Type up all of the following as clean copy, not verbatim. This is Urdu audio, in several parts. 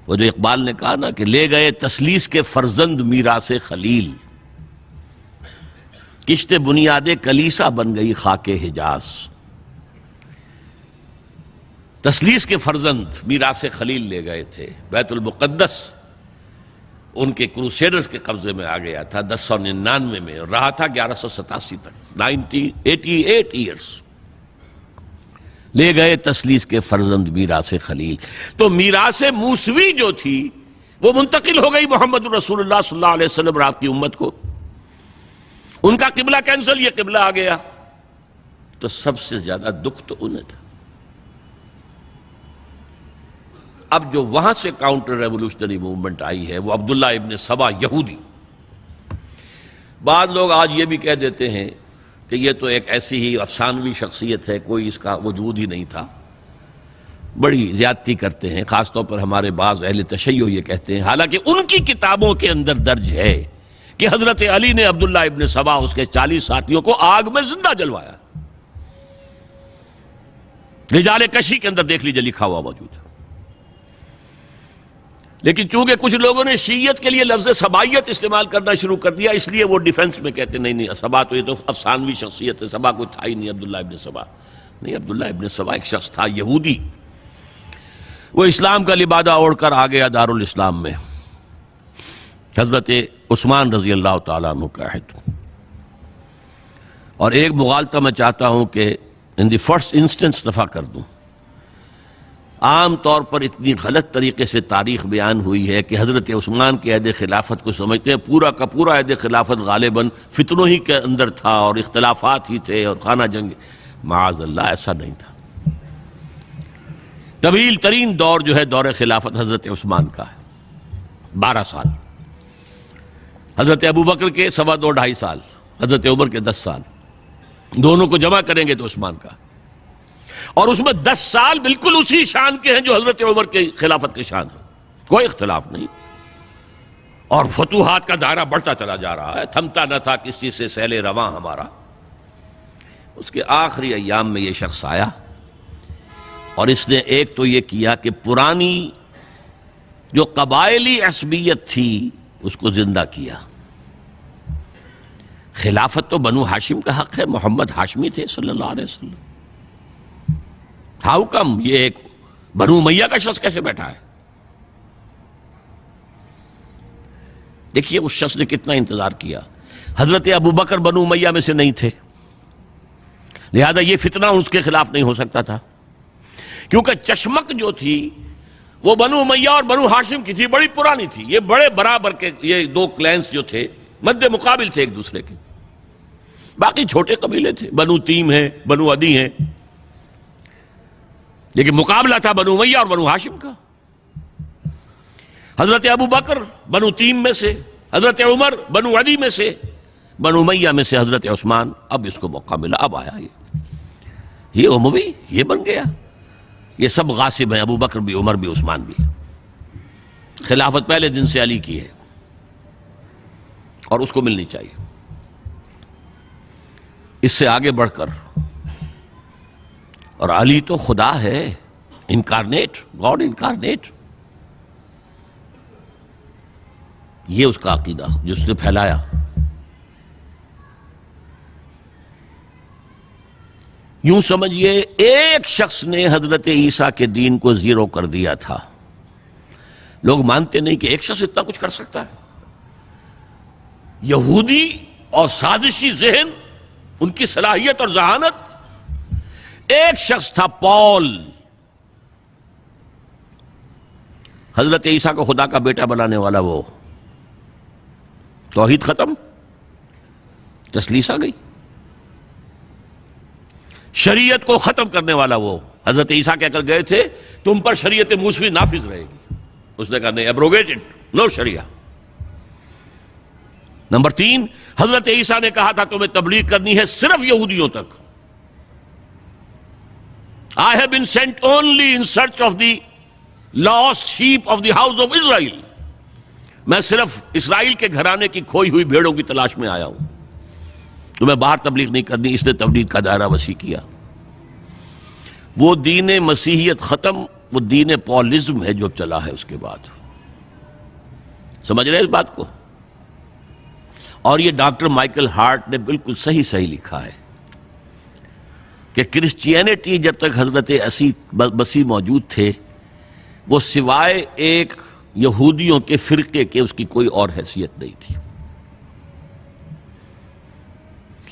وہ جو اقبال نے کہا نا کہ لے گئے تسلیس کے فرزند میراث خلیل، کشت بنیاد کلیسا بن گئی خاک حجاز۔ تسلیس کے فرزند میراث خلیل لے گئے تھے، بیت المقدس ان کے کروسیڈرز کے قبضے میں آ گیا تھا 1099 میں، اور رہا تھا 1187 تک، 88 ایئرز۔ لے گئے تسلیس کے فرزند میراث خلیل۔ تو میراث موسوی جو تھی وہ منتقل ہو گئی محمد رسول اللہ صلی اللہ علیہ وسلم اور آپ کی امت کو۔ ان کا قبلہ کینسل، یہ قبلہ آ گیا، تو سب سے زیادہ دکھ تو انہیں تھا۔ اب جو وہاں سے کاؤنٹر ریولوشنری موومنٹ آئی ہے وہ عبداللہ ابن سبا یہودی۔ بعض لوگ آج یہ بھی کہہ دیتے ہیں کہ یہ تو ایک ایسی ہی افسانوی شخصیت ہے، کوئی اس کا وجود ہی نہیں تھا، بڑی زیادتی کرتے ہیں، خاص طور پر ہمارے بعض اہل تشیع یہ کہتے ہیں، حالانکہ ان کی کتابوں کے اندر درج ہے کہ حضرت علی نے عبداللہ ابن سبا اس کے 40 ساتھیوں کو آگ میں زندہ جلوایا۔ رجال کشی کے اندر دیکھ لیجیے لکھا ہوا موجود ہے۔ لیکن چونکہ کچھ لوگوں نے شیعت کے لیے لفظ سبائیت استعمال کرنا شروع کر دیا، اس لیے وہ ڈیفنس میں کہتے نہیں سبا تو یہ تو افسانوی شخصیت ہے، سبا کوئی تھا ہی نہیں عبداللہ ابن سبا۔ نہیں، عبداللہ ابن سبا ایک شخص تھا یہودی، وہ اسلام کا لبادہ اوڑھ کر آ گیا دارالاسلام میں، حضرت عثمان رضی اللہ تعالیٰ عنہ کا عہد۔ اور ایک مغالطہ میں چاہتا ہوں کہ ان دی فرسٹ انسٹنس دفع کر دوں۔ عام طور پر اتنی غلط طریقے سے تاریخ بیان ہوئی ہے کہ حضرت عثمان کے عہد خلافت کو سمجھتے ہیں پورا کا پورا عہد خلافت غالباً فتنوں ہی کے اندر تھا اور اختلافات ہی تھے اور خانہ جنگ۔ معاذ اللہ، ایسا نہیں تھا۔ طویل ترین دور جو ہے دور خلافت حضرت عثمان کا ہے، 12 سال۔ حضرت ابوبکر کے 2.5 سال، حضرت عمر کے 10 سال، دونوں کو جمع کریں گے تو عثمان کا، اور اس میں 10 سال بالکل اسی شان کے ہیں جو حضرت عمر کے خلافت کے شان ہیں، کوئی اختلاف نہیں۔ اور فتوحات کا دائرہ بڑھتا چلا جا رہا ہے، تھمتا نہ تھا کسی سے سیل رواں ہمارا۔ اس کے آخری ایام میں یہ شخص آیا اور اس نے ایک تو یہ کیا کہ پرانی جو قبائلی عصبیت تھی اس کو زندہ کیا۔ خلافت تو بنو ہاشم کا حق ہے، محمد ہاشمی تھے صلی اللہ علیہ وسلم۔ ہاؤ کم یہ ایک بنو امیہ کا شخص کیسے بیٹھا ہے؟ دیکھیے اس شخص نے کتنا انتظار کیا۔ حضرت ابوبکر بنو امیہ میں سے نہیں تھے، لہذا یہ فتنہ اس کے خلاف نہیں ہو سکتا تھا، کیونکہ چشمک جو تھی وہ بنو امیہ اور بنو ہاشم کی تھی، بڑی پرانی تھی۔ یہ بڑے برابر کے یہ دو کلینز جو تھے مد مقابل تھے ایک دوسرے کے، باقی چھوٹے قبیلے تھے، بنو تیم ہیں، بنو عدی ہیں، لیکن مقابلہ تھا بنو امیہ اور بنو ہاشم کا۔ حضرت ابوبکر بنو تیم میں سے، حضرت عمر بنو عدی میں سے، بنو امیہ میں سے حضرت عثمان۔ اب اس کو موقع ملا، اب آیا یہ اموی، یہ بن گیا۔ یہ سب غاصب ہیں، ابوبکر بھی، عمر بھی، عثمان بھی۔ خلافت پہلے دن سے علی کی ہے اور اس کو ملنی چاہیے۔ اس سے آگے بڑھ کر، اور علی تو خدا ہے، انکارنیٹ، گاڈ انکارنیٹ، یہ اس کا عقیدہ جو اس نے پھیلایا۔ یوں سمجھئے ایک شخص نے حضرت عیسیٰ کے دین کو زیرو کر دیا تھا۔ لوگ مانتے نہیں کہ ایک شخص اتنا کچھ کر سکتا ہے۔ یہودی اور سازشی ذہن، ان کی صلاحیت اور ذہانت۔ ایک شخص تھا پال، حضرت عیسیٰ کو خدا کا بیٹا بنانے والا، وہ توحید ختم، تثلیث آ گئی۔ شریعت کو ختم کرنے والا وہ حضرت عیسیٰ کہہ کر گئے تھے تم پر شریعت موسوی نافذ رہے گی، اس نے کہا نہیں، ایبروگیٹڈ، نو شریعہ۔ نمبر 3، حضرت عیسیٰ نے کہا تھا تمہیں تبلیغ کرنی ہے صرف یہودیوں تک۔ I have been sent only in search of the lost sheep of the house of Israel۔ میں صرف اسرائیل کے گھرانے کی کھوئی ہوئی بھیڑوں کی تلاش میں آیا ہوں، تمہیں باہر تبلیغ نہیں کرنی۔ اس نے تبلیغ کا دائرہ وسیع کیا۔ وہ دین مسیحیت ختم وہ دین پالزم ہے جو چلا ہے اس کے بعد. سمجھ رہے ہیں اس بات کو؟ اور یہ ڈاکٹر مائیکل ہارٹ نے بالکل صحیح لکھا ہے کہ کرسچینٹی جب تک حضرت مسیح موجود تھے وہ سوائے ایک یہودیوں کے فرقے کے اس کی کوئی اور حیثیت نہیں تھی.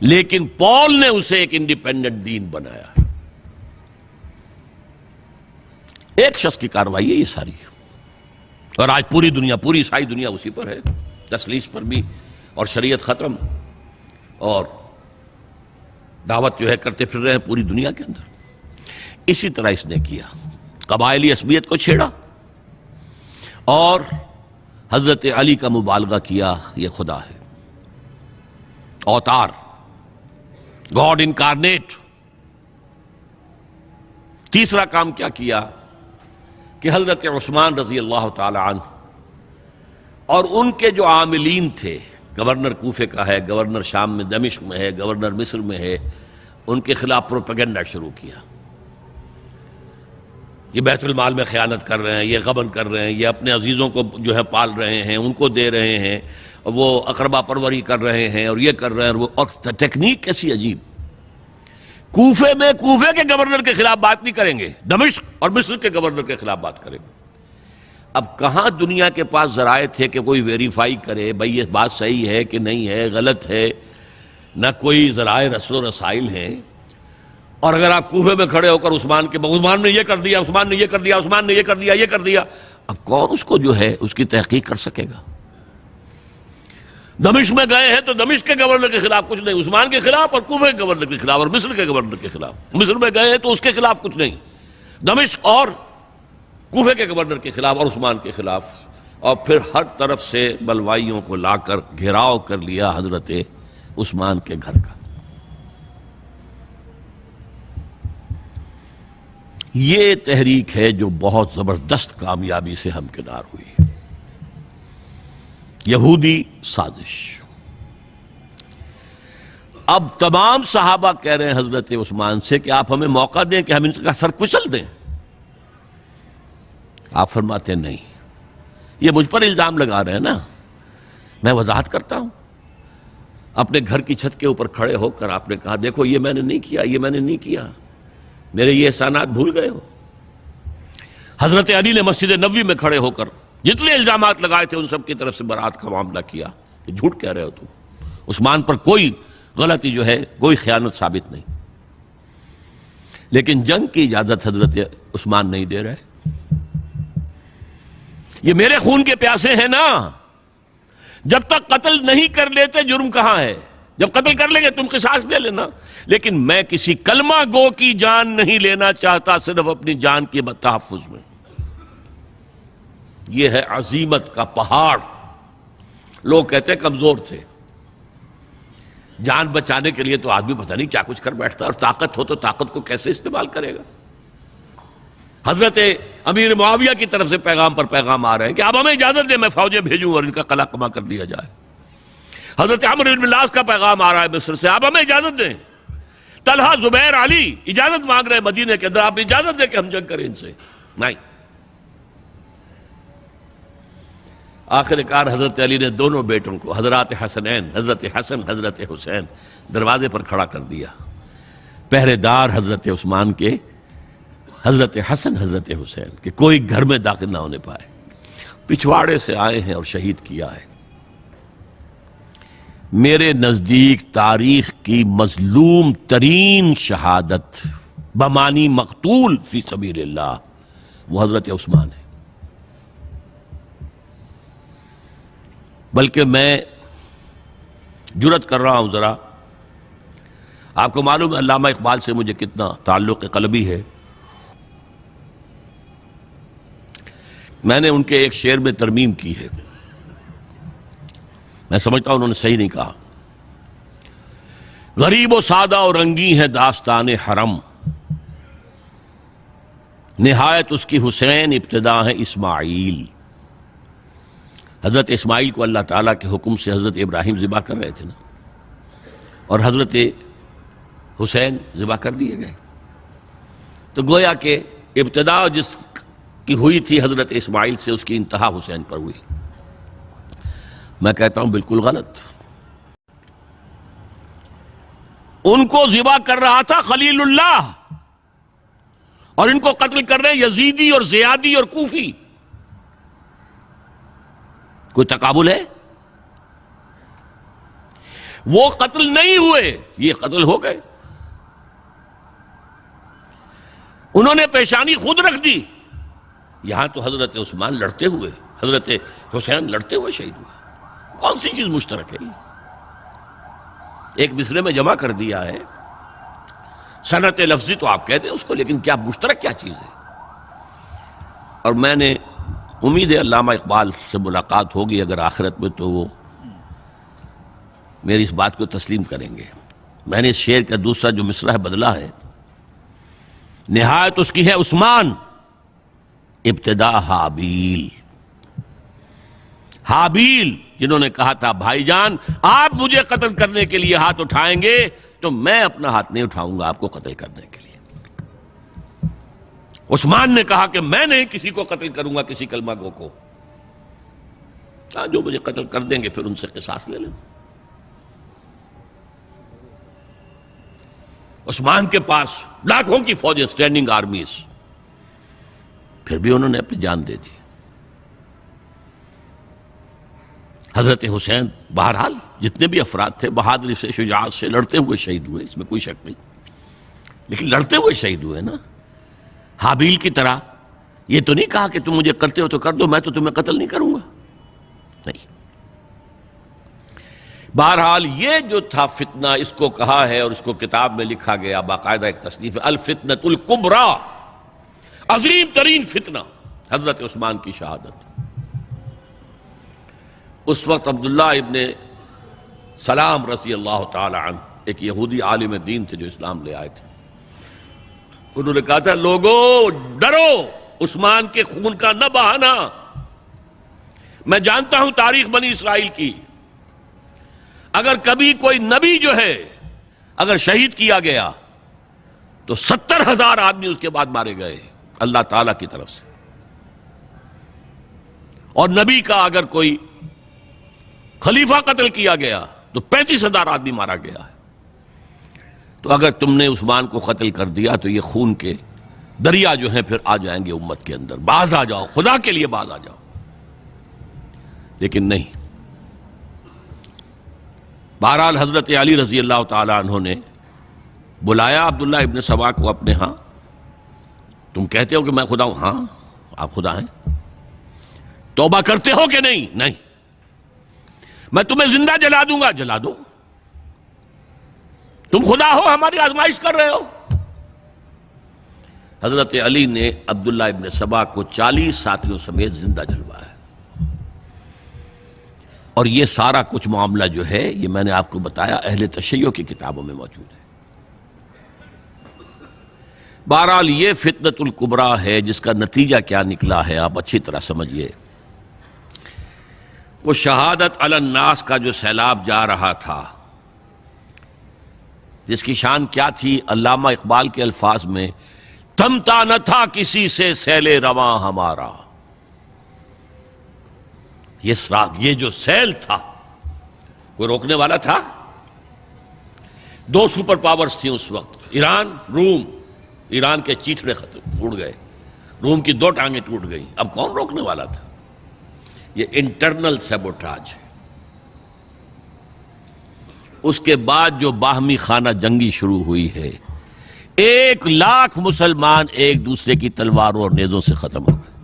لیکن پال نے اسے ایک انڈیپینڈنٹ دین بنایا. ایک شخص کی کارروائی ہے یہ ساری، اور آج پوری دنیا، پوری عیسائی دنیا اسی پر ہے، تسلیس پر بھی، اور شریعت ختم، اور دعوت جو ہے کرتے پھر رہے ہیں پوری دنیا کے اندر. اسی طرح اس نے کیا، قبائلی عصبیت کو چھیڑا اور حضرت علی کا مبالغہ کیا یہ خدا ہے، اوتار، گاڈ انکارنیٹ. تیسرا کام کیا کیا کہ حضرت عثمان رضی اللہ تعالی عنہ اور ان کے جو عاملین تھے، گورنر کوفے کا ہے، گورنر شام میں دمشق میں ہے، گورنر مصر میں ہے، ان کے خلاف پروپیگنڈا شروع کیا. یہ بیت المال میں خیانت کر رہے ہیں، یہ غبن کر رہے ہیں، یہ اپنے عزیزوں کو جو ہے پال رہے ہیں، ان کو دے رہے ہیں، وہ اقربا پروری کر رہے ہیں، اور یہ کر رہے ہیں، اور ٹیکنیک کیسی عجیب. کوفے میں کوفے کے گورنر کے خلاف بات نہیں کریں گے، دمشق اور مصر کے گورنر کے خلاف بات کریں گے. اب کہاں دنیا کے پاس ذرائع تھے کہ کوئی ویریفائی کرے بھئی یہ بات صحیح ہے کہ نہیں ہے، غلط ہے، نہ کوئی ذرائع رسل و رسائل ہیں. اور اگر آپ کوفے میں کھڑے ہو کر عثمان نے یہ کر دیا، عثمان نے یہ کر دیا، عثمان نے یہ کر دیا، یہ کر دیا، اب کون اس کو جو ہے اس کی تحقیق کر سکے گا؟ دمشق میں گئے ہیں تو دمشق کے گورنر کے خلاف کچھ نہیں، عثمان کے خلاف، اور کوفے کے گورنر کے خلاف، اور مصر کے گورنر کے خلاف. مصر میں گئے ہیں تو اس کے خلاف کچھ نہیں، دمشق اور کوفے کے گورنر کے خلاف اور عثمان کے خلاف. اور پھر ہر طرف سے بلوائیوں کو لا کر گھیراؤ کر لیا حضرت عثمان کے گھر کا. یہ تحریک ہے جو بہت زبردست کامیابی سے ہمکنار ہوئی. یہودی سازش. اب تمام صحابہ کہہ رہے ہیں حضرت عثمان سے کہ آپ ہمیں موقع دیں کہ ہم ان کا سر کچل دیں. آپ فرماتے ہیں نہیں، یہ مجھ پر الزام لگا رہے ہیں نا، میں وضاحت کرتا ہوں. اپنے گھر کی چھت کے اوپر کھڑے ہو کر آپ نے کہا دیکھو یہ میں نے نہیں کیا، یہ میں نے نہیں کیا، میرے یہ احسانات بھول گئے ہو. حضرت علی نے مسجد نبوی میں کھڑے ہو کر جتنے الزامات لگائے تھے ان سب کی طرف سے برات کا معاملہ کیا کہ جھوٹ کہہ رہے ہو تم، عثمان پر کوئی غلطی جو ہے، کوئی خیانت ثابت نہیں. لیکن جنگ کی اجازت حضرت عثمان نہیں دے رہے. یہ میرے خون کے پیاسے ہیں نا، جب تک قتل نہیں کر لیتے جرم کہاں ہے؟ جب قتل کر لیں گے تم قصاص دے لینا. لیکن میں کسی کلمہ گو کی جان نہیں لینا چاہتا، صرف اپنی جان کے تحفظ میں. یہ ہے عزیمت کا پہاڑ. لوگ کہتے ہیں کمزور تھے. جان بچانے کے لیے تو آدمی پتہ نہیں کیا کچھ کر بیٹھتا، اور طاقت ہو تو طاقت کو کیسے استعمال کرے گا. حضرت امیر معاویہ کی طرف سے پیغام پر پیغام آ رہے ہیں کہ اب ہمیں اجازت دیں میں فوجیں بھیجوں اور ان کا قلع کما کر دیا جائے. حضرت عمرو بن العاص کا پیغام آ رہا ہے مصر سے، اب ہمیں اجازت دیں. طلحہ، زبیر، علی اجازت مانگ رہے ہیں مدینے کے اندر، آپ اجازت دیں کہ ہم جنگ کریں ان سے. نہیں. آخر کار حضرت علی نے دونوں بیٹوں کو، حضرات حسنین، حضرت حسن، حضرت حسین، دروازے پر کھڑا کر دیا. پہرے دار حضرت عثمان کے، حضرت حسن، حضرت حسین، کہ کوئی گھر میں داخل نہ ہونے پائے. پچھواڑے سے آئے ہیں اور شہید کیا ہے. میرے نزدیک تاریخ کی مظلوم ترین شہادت بمانی مقتول فی سبیل اللہ وہ حضرت عثمان ہے. بلکہ میں جرات کر رہا ہوں ذرا، آپ کو معلوم ہے علامہ اقبال سے مجھے کتنا تعلق قلبی ہے. میں نے ان کے ایک شعر میں ترمیم کی ہے، میں سمجھتا ہوں انہوں نے صحیح نہیں کہا. غریب و سادہ اور رنگی ہے داستان حرم، نہایت اس کی حسین ابتدا ہے اسماعیل. حضرت اسماعیل کو اللہ تعالیٰ کے حکم سے حضرت ابراہیم ذبح کر رہے تھے نا، اور حضرت حسین ذبح کر دیے گئے. تو گویا کہ ابتدا جس کی ہوئی تھی حضرت اسماعیل سے، اس کی انتہا حسین پر ہوئی۔ میں کہتا ہوں بالکل غلط۔ ان کو ذبح کر رہا تھا خلیل اللہ، اور ان کو قتل کر رہے ہیں یزیدی اور زیادی اور کوفی۔ کوئی تقابل ہے؟ وہ قتل نہیں ہوئے، یہ قتل ہو گئے۔ انہوں نے پیشانی خود رکھ دی۔ یہاں تو حضرت عثمان لڑتے ہوئے، حضرت حسین لڑتے ہوئے شہید ہوئے۔ کون سی چیز مشترک ہے؟ ایک مصرے میں جمع کر دیا ہے، صنعت لفظی تو آپ کہتے ہیں اس کو، لیکن کیا مشترک کیا چیز ہے؟ اور میں نے امید ہے علامہ اقبال سے ملاقات ہوگی اگر آخرت میں، تو وہ میری اس بات کو تسلیم کریں گے۔ میں نے اس شعر کا دوسرا جو مصرع ہے بدلا ہے، نہایت اس کی ہے عثمان، ابتدا حابیل۔ حابیل جنہوں نے کہا تھا بھائی جان آپ مجھے قتل کرنے کے لیے ہاتھ اٹھائیں گے تو میں اپنا ہاتھ نہیں اٹھاؤں گا آپ کو قتل کرنے کے لیے۔ عثمان نے کہا کہ میں نہیں کسی کو قتل کروں گا، کسی کلمہ گو کو، جو مجھے قتل کر دیں گے پھر ان سے قصاص لے لیں۔ عثمان کے پاس لاکھوں کی فوجیں، سٹینڈنگ آرمیز، پھر بھی انہوں نے اپنی جان دے دی۔ حضرت حسین بہرحال جتنے بھی افراد تھے بہادری سے، شجاعت سے لڑتے ہوئے شہید ہوئے، اس میں کوئی شک نہیں، لیکن لڑتے ہوئے شہید ہوئے نا۔ حابیل کی طرح یہ تو نہیں کہا کہ تم مجھے کرتے ہو تو کر دو، میں تو تمہیں قتل نہیں کروں گا، نہیں۔ بہرحال یہ جو تھا فتنہ، اس کو کہا ہے اور اس کو کتاب میں لکھا گیا، باقاعدہ ایک تصنیف ہے، الفتنۃ الکبریٰ، عظیم ترین فتنہ، حضرت عثمان کی شہادت۔ اس وقت عبداللہ ابن سلام رضی اللہ تعالی عنہ ایک یہودی عالم دین تھے جو اسلام لے آئے تھے، انہوں نے کہا تھا لوگو ڈرو، عثمان کے خون کا نہ بہانا۔ میں جانتا ہوں تاریخ بنی اسرائیل کی، اگر کبھی کوئی نبی جو ہے اگر شہید کیا گیا تو 70,000 آدمی اس کے بعد مارے گئے اللہ تعالیٰ کی طرف سے، اور نبی کا اگر کوئی خلیفہ قتل کیا گیا تو 35,000 آدمی مارا گیا ہے۔ تو اگر تم نے عثمان کو قتل کر دیا تو یہ خون کے دریا جو ہیں پھر آ جائیں گے امت کے اندر، باز آ جاؤ، خدا کے لیے باز آ جاؤ۔ لیکن نہیں، بہرحال حضرت علی رضی اللہ تعالی عنہ نے بلایا عبداللہ ابن سبا کو اپنے ہاں۔ تم کہتے ہو کہ میں خدا ہوں؟ ہاں آپ خدا ہیں۔ توبہ کرتے ہو کہ نہیں؟ نہیں۔ میں تمہیں زندہ جلا دوں گا، جلا دو، تم خدا ہو، ہماری آزمائش کر رہے ہو۔ حضرت علی نے عبداللہ ابن سبا کو 40 ساتھیوں سمیت زندہ جلوایا، اور یہ سارا کچھ معاملہ جو ہے یہ میں نے آپ کو بتایا اہل تشیع کی کتابوں میں موجود ہے۔ بہرحال یہ فتنۃ الکبریٰ ہے، جس کا نتیجہ کیا نکلا ہے آپ اچھی طرح سمجھیے۔ وہ شہادت علی الناس کا جو سیلاب جا رہا تھا، جس کی شان کیا تھی، علامہ اقبال کے الفاظ میں تھمتا نہ تھا کسی سے سیل رواں ہمارا۔ یہ جو سیل تھا کوئی روکنے والا تھا؟ 2 سپر پاورز تھیں اس وقت، ایران، روم۔ ایران کے چیتڑے ختم ٹوٹ گئے، روم کی 2 ٹانگیں ٹوٹ گئیں، اب کون روکنے والا تھا؟ یہ انٹرنل سیبوٹاج ہے۔ اس کے بعد جو باہمی خانہ جنگی شروع ہوئی ہے، 1 لاکھ مسلمان ایک دوسرے کی تلواروں اور نیزوں سے ختم ہو گئے۔